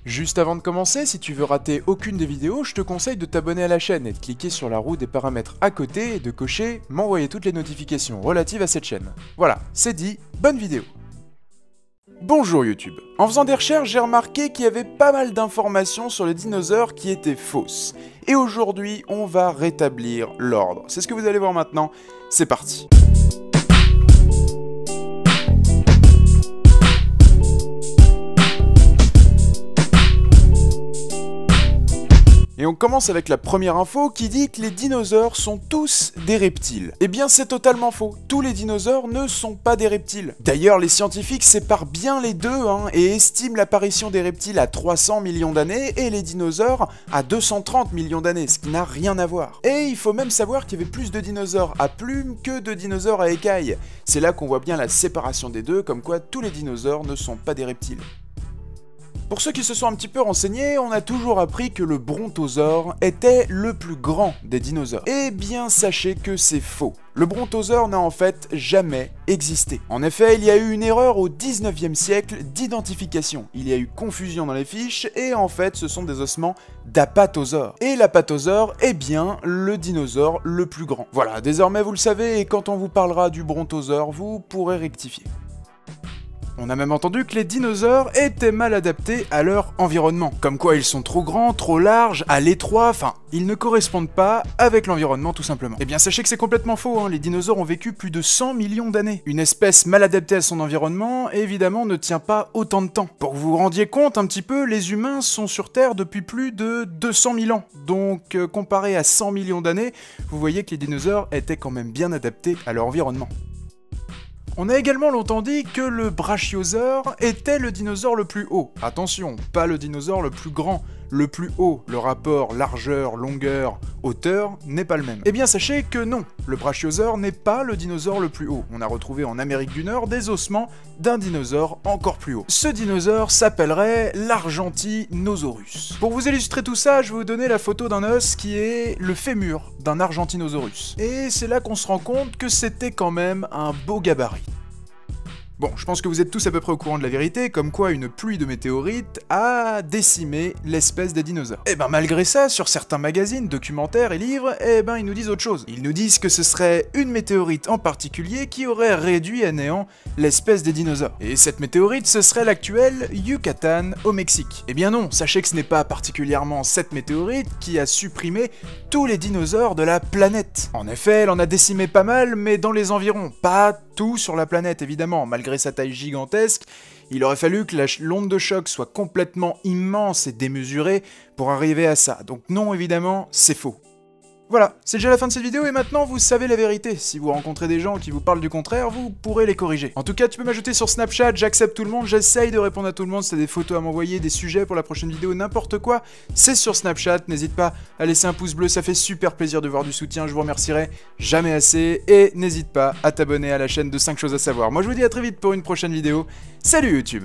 Juste avant de commencer, si tu veux rater aucune des vidéos, je te conseille de t'abonner à la chaîne et de cliquer sur la roue des paramètres à côté et de cocher « M'envoyer toutes les notifications relatives à cette chaîne ». Voilà, c'est dit, bonne vidéo. Bonjour YouTube. En faisant des recherches, j'ai remarqué qu'il y avait pas mal d'informations sur les dinosaures qui étaient fausses. Et aujourd'hui, on va rétablir l'ordre. C'est ce que vous allez voir maintenant. C'est parti. Et on commence avec la première info qui dit que les dinosaures sont tous des reptiles. Eh bien c'est totalement faux, tous les dinosaures ne sont pas des reptiles. D'ailleurs les scientifiques séparent bien les deux et estiment l'apparition des reptiles à 300 millions d'années et les dinosaures à 230 millions d'années, ce qui n'a rien à voir. Et il faut même savoir qu'il y avait plus de dinosaures à plumes que de dinosaures à écailles. C'est là qu'on voit bien la séparation des deux, comme quoi tous les dinosaures ne sont pas des reptiles. Pour ceux qui se sont un petit peu renseignés, on a toujours appris que le brontosaure était le plus grand des dinosaures. Eh bien, sachez que c'est faux. Le brontosaure n'a en fait jamais existé. En effet, il y a eu une erreur au 19e siècle d'identification. Il y a eu confusion dans les fiches et en fait, ce sont des ossements d'apatosaure. Et l'apatosaure est bien le dinosaure le plus grand. Voilà, désormais vous le savez et quand on vous parlera du brontosaure, vous pourrez rectifier. On a même entendu que les dinosaures étaient mal adaptés à leur environnement. Comme quoi ils sont trop grands, trop larges, à l'étroit, enfin, ils ne correspondent pas avec l'environnement tout simplement. Eh bien sachez que c'est complètement faux, les dinosaures ont vécu plus de 100 millions d'années. Une espèce mal adaptée à son environnement, évidemment, ne tient pas autant de temps. Pour que vous vous rendiez compte un petit peu, les humains sont sur Terre depuis plus de 200 000 ans. Donc comparé à 100 millions d'années, vous voyez que les dinosaures étaient quand même bien adaptés à leur environnement. On a également longtemps dit que le brachiosaure était le dinosaure le plus haut. Attention, pas le dinosaure le plus grand, le plus haut. Le rapport largeur, longueur, hauteur n'est pas le même. Eh bien sachez que non, le brachiosaure n'est pas le dinosaure le plus haut. On a retrouvé en Amérique du Nord des ossements d'un dinosaure encore plus haut. Ce dinosaure s'appellerait l'Argentinosaurus. Pour vous illustrer tout ça, je vais vous donner la photo d'un os qui est le fémur d'un Argentinosaurus. Et c'est là qu'on se rend compte que c'était quand même un beau gabarit. Bon, je pense que vous êtes tous à peu près au courant de la vérité, comme quoi une pluie de météorites a décimé l'espèce des dinosaures. Et ben malgré ça, sur certains magazines, documentaires et livres, ils nous disent autre chose. Ils nous disent que ce serait une météorite en particulier qui aurait réduit à néant l'espèce des dinosaures. Et cette météorite, ce serait l'actuelle Yucatan au Mexique. Eh bien non, sachez que ce n'est pas particulièrement cette météorite qui a supprimé tous les dinosaures de la planète. En effet, elle en a décimé pas mal, mais dans les environs, pas tout sur la planète évidemment. Malgré sa taille gigantesque, il aurait fallu que l'onde de choc soit complètement immense et démesurée pour arriver à ça. Donc non, évidemment, c'est faux. Voilà, c'est déjà la fin de cette vidéo et maintenant vous savez la vérité. Si vous rencontrez des gens qui vous parlent du contraire, vous pourrez les corriger. En tout cas, tu peux m'ajouter sur Snapchat, j'accepte tout le monde, j'essaye de répondre à tout le monde. Si t'as des photos à m'envoyer, des sujets pour la prochaine vidéo, n'importe quoi, c'est sur Snapchat. N'hésite pas à laisser un pouce bleu, ça fait super plaisir de voir du soutien, je vous remercierai jamais assez. Et n'hésite pas à t'abonner à la chaîne de 5 choses à savoir. Moi je vous dis à très vite pour une prochaine vidéo. Salut YouTube!